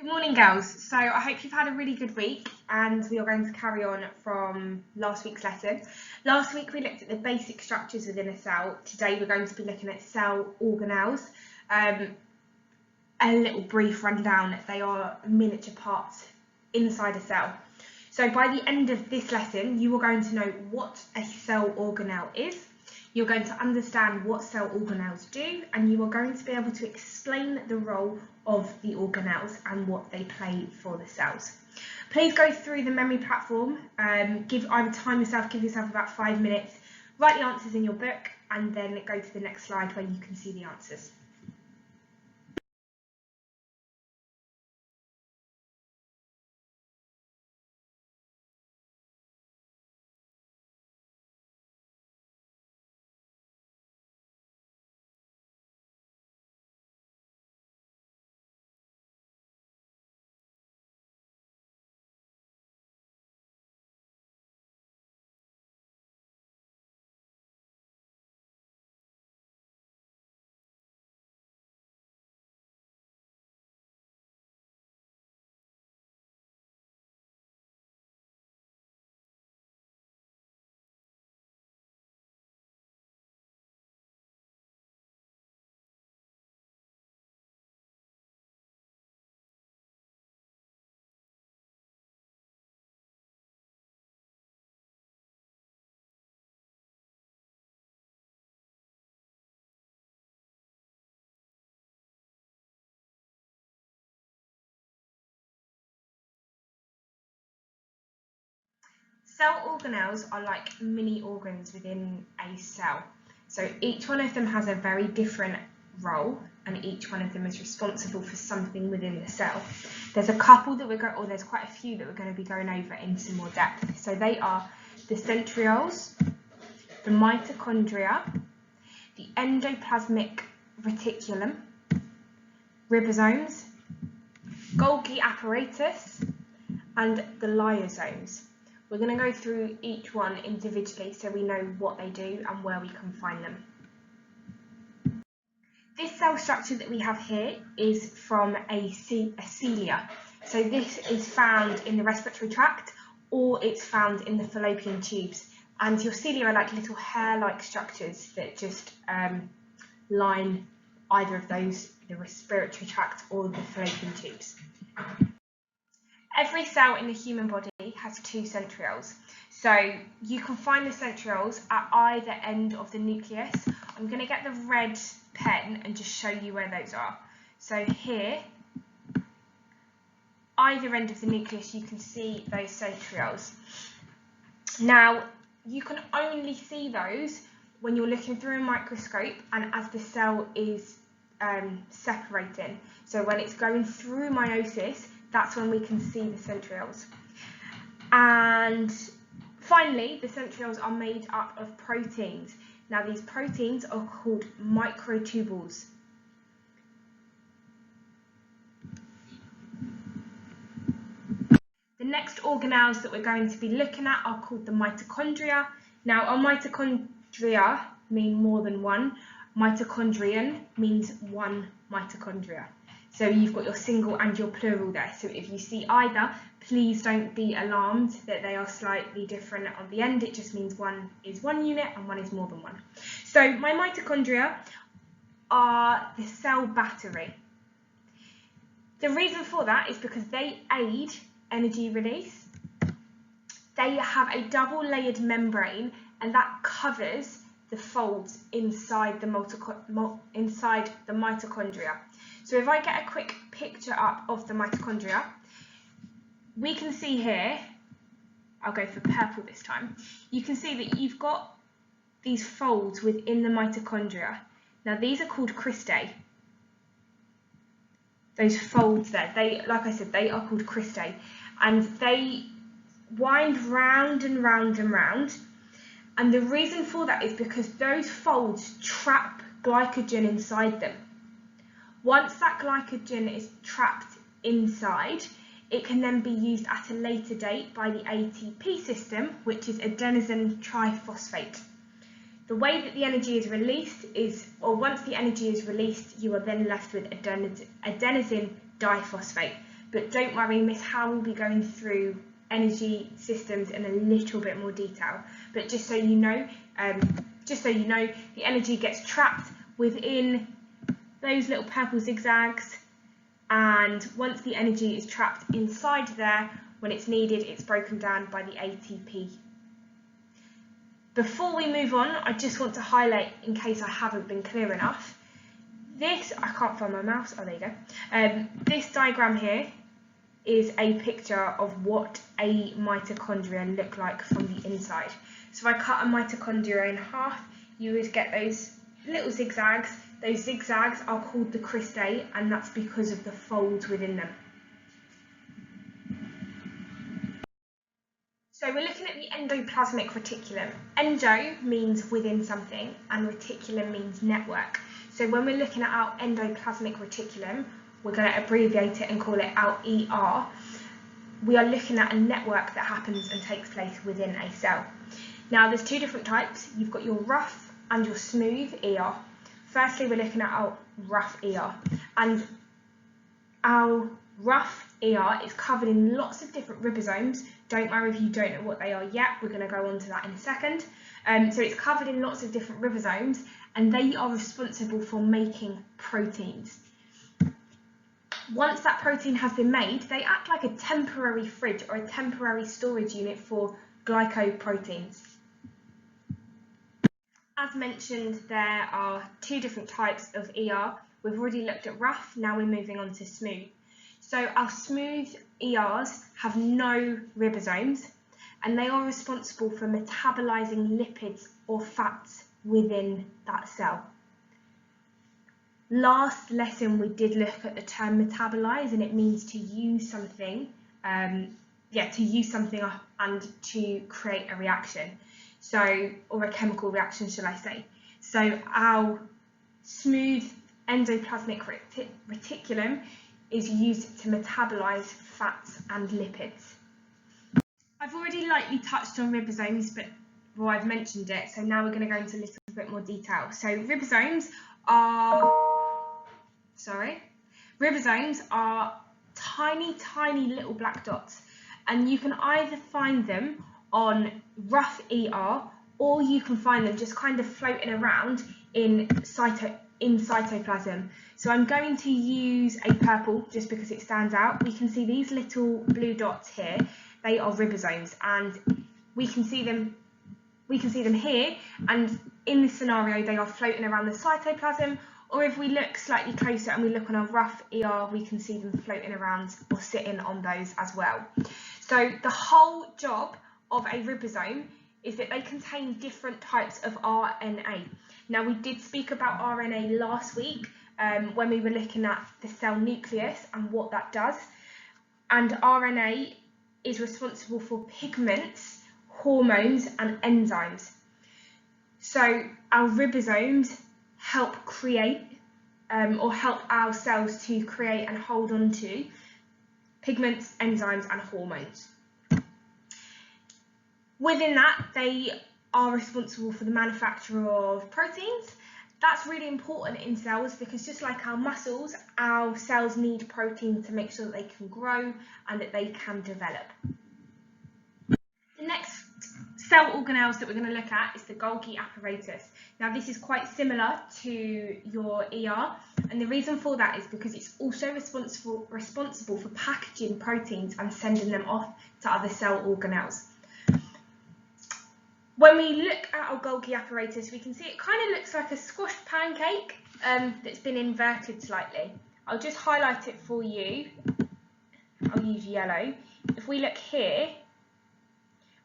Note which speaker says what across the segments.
Speaker 1: Good morning, girls. So I hope you've had a really good week, and we are going to carry on from last week's lesson. Last week we looked at the basic structures within a cell. Today we're going to be looking at cell organelles. A little brief rundown. They are miniature parts inside a cell. So by the end of this lesson, you are going to know what a cell organelle is. You're going to understand what cell organelles do, and you are going to be able to explain the role of the organelles and what they play for the cells. Please go through the memory platform, give yourself about 5 minutes, write the answers in your book, and then go to the next slide where you can see the answers. Cell organelles are like mini organs within a cell. So each one of them has a very different role, and each one of them is responsible for something within the cell. There's a couple that there's quite a few that we're going to be going over in some more depth. So they are the centrioles, the mitochondria, the endoplasmic reticulum, ribosomes, Golgi apparatus, and the lysosomes. We're going to go through each one individually so we know what they do and where we can find them. This cell structure that we have here is from a cilia. So this is found in the respiratory tract, or it's found in the fallopian tubes. And your cilia are like little hair-like structures that just line either of those, the respiratory tract or the fallopian tubes. Every cell in the human body has 2 centrioles. So you can find the centrioles at either end of the nucleus. I'm going to get the red pen and just show you where those are. So here, either end of the nucleus, you can see those centrioles. Now, you can only see those when you're looking through a microscope and as the cell is separating. So when it's going through meiosis, that's when we can see the centrioles. And finally, the centrioles are made up of proteins. Now these proteins are called microtubules. The next organelles that we're going to be looking at are called the mitochondria. Now our mitochondria mean more than one. Mitochondrion means one mitochondria. So you've got your single and your plural there. So if you see either, please don't be alarmed that they are slightly different on the end. It just means one is one unit and one is more than one. So my mitochondria are the cell battery. The reason for that is because they aid energy release. They have a double-layered membrane, and that covers the folds inside the mitochondria. So if I get a quick picture up of the mitochondria, we can see here, I'll go for purple this time, you can see that you've got these folds within the mitochondria. Now these are called cristae. Those folds there, like I said, they are called cristae, and they wind round and round and round. And the reason for that is because those folds trap glycogen inside them. Once that glycogen is trapped inside, it can then be used at a later date by the ATP system, which is adenosine triphosphate. The way that the energy is released is, or once the energy is released, you are then left with adenosine diphosphate. but don't worry, Miss Howe will be going through energy systems in a little bit more detail. But just so you know, the energy gets trapped within those little purple zigzags, and once the energy is trapped inside there, when it's needed, it's broken down by the ATP. Before we move on, I just want to highlight, in case I haven't been clear enough, this, I can't find my mouse, oh there you go, this diagram here is a picture of what a mitochondria look like from the inside. So if I cut a mitochondria in half, you would get those little zigzags. Those zigzags are called the cristae, and that's because of the folds within them. So we're looking at the endoplasmic reticulum. Endo means within something, and reticulum means network. So when we're looking at our endoplasmic reticulum, we're going to abbreviate it and call it our ER. We are looking at a network that happens and takes place within a cell. Now there's two different types. You've got your rough and your smooth ER. Firstly, we're looking at our rough ER, and our rough ER is covered in lots of different ribosomes. Don't worry if you don't know what they are yet, we're going to go on to that in a second. So it's covered in lots of different ribosomes, and they are responsible for making proteins. Once that protein has been made, they act like a temporary fridge or a temporary storage unit for glycoproteins. As mentioned, there are two different types of ER. We've already looked at rough, now we're moving on to smooth. So our smooth ERs have no ribosomes, and they are responsible for metabolizing lipids or fats within that cell. Last lesson we did look at the term metabolize, and it means to use something, up and to create a reaction. So, or a chemical reaction, shall I say. So our smooth endoplasmic reticulum is used to metabolize fats and lipids. I've already lightly touched on ribosomes, but well, I've mentioned it, so now we're going to go into a little bit more detail. So ribosomes are tiny little black dots, and you can either find them on rough ER, or you can find them just kind of floating around in cytoplasm. So I'm going to use a purple just because it stands out. We can see these little blue dots here. They are ribosomes, and we can see them here, and in this scenario they are floating around the cytoplasm, or if we look slightly closer and we look on our rough ER, we can see them floating around or sitting on those as well. So the whole job of a ribosome is that they contain different types of RNA. Now we did speak about RNA last week when we were looking at the cell nucleus and what that does, and RNA is responsible for pigments, hormones and enzymes. So our ribosomes help create or help our cells to create and hold on to pigments, enzymes and hormones. Within that, they are responsible for the manufacture of proteins. That's really important in cells because just like our muscles, our cells need protein to make sure that they can grow and that they can develop. The next cell organelles that we're going to look at is the Golgi apparatus. Now this is quite similar to your ER, and the reason for that is because it's also responsible for packaging proteins and sending them off to other cell organelles. When we look at our Golgi apparatus, we can see it kind of looks like a squashed pancake that's been inverted slightly. I'll just highlight it for you. I'll use yellow. If we look here,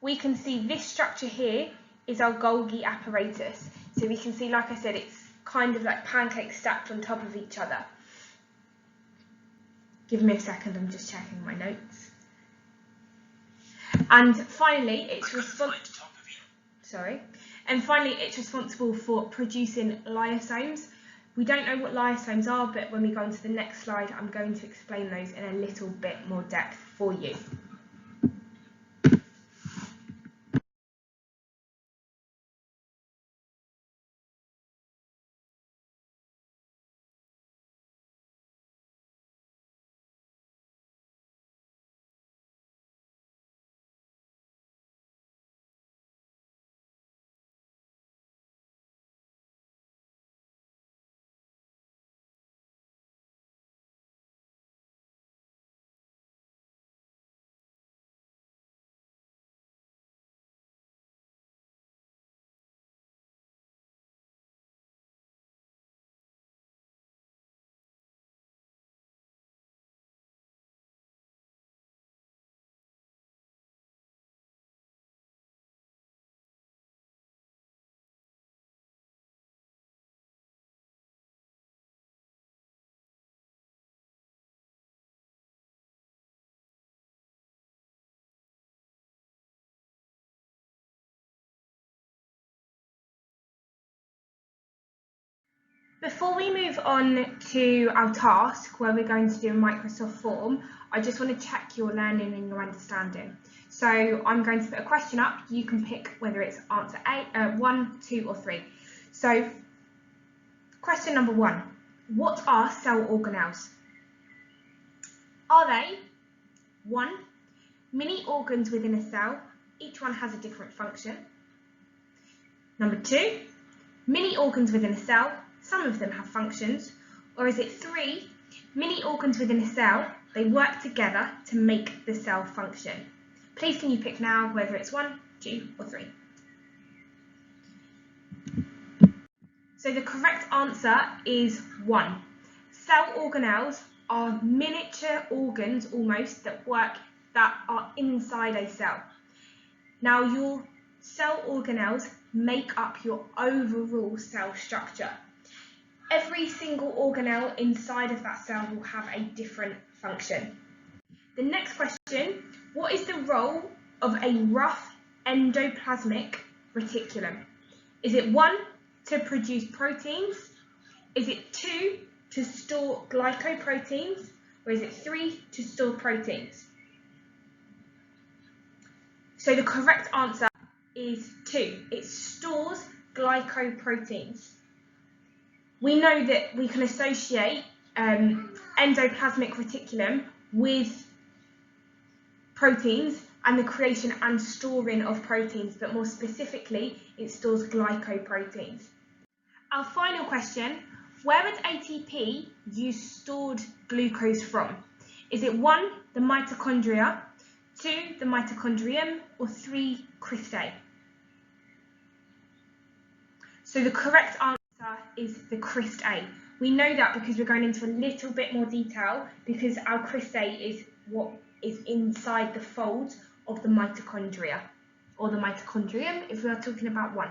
Speaker 1: we can see this structure here is our Golgi apparatus. So we can see, like I said, it's kind of like pancakes stacked on top of each other. Give me a second, I'm just checking my notes. And finally, it's responsible for producing lyosomes. We don't know what lyosomes are, but when we go on to the next slide, I'm going to explain those in a little bit more depth for you. Before we move on to our task, where we're going to do a Microsoft form, I just want to check your learning and your understanding. So I'm going to put a question up. You can pick whether it's answer 1, 2 or 3. So question number 1. What are cell organelles? Are they 1. Mini organs within a cell, each one has a different function? Number 2. Mini organs within a cell, some of them have functions? Or is it 3. Mini organs within a cell, they work together to make the cell function? Please can you pick now whether it's 1, 2 or 3. So the correct answer is 1. Cell organelles are miniature organs almost that are inside a cell. Now your cell organelles make up your overall cell structure. Every single organelle inside of that cell will have a different function. The next question, what is the role of a rough endoplasmic reticulum? Is it 1, to produce proteins? Is it 2, to store glycoproteins? Or is it 3, to store proteins? So the correct answer is 2. It stores glycoproteins. We know that we can associate endoplasmic reticulum with proteins and the creation and storing of proteins, but more specifically, it stores glycoproteins. Our final question, where would ATP use stored glucose from? Is it 1, the mitochondria, 2, the mitochondrium, or 3, cristae? So the correct answer is the cristae. We know that because we're going into a little bit more detail, because our cristae is what is inside the folds of the mitochondria, or the mitochondrium if we are talking about one.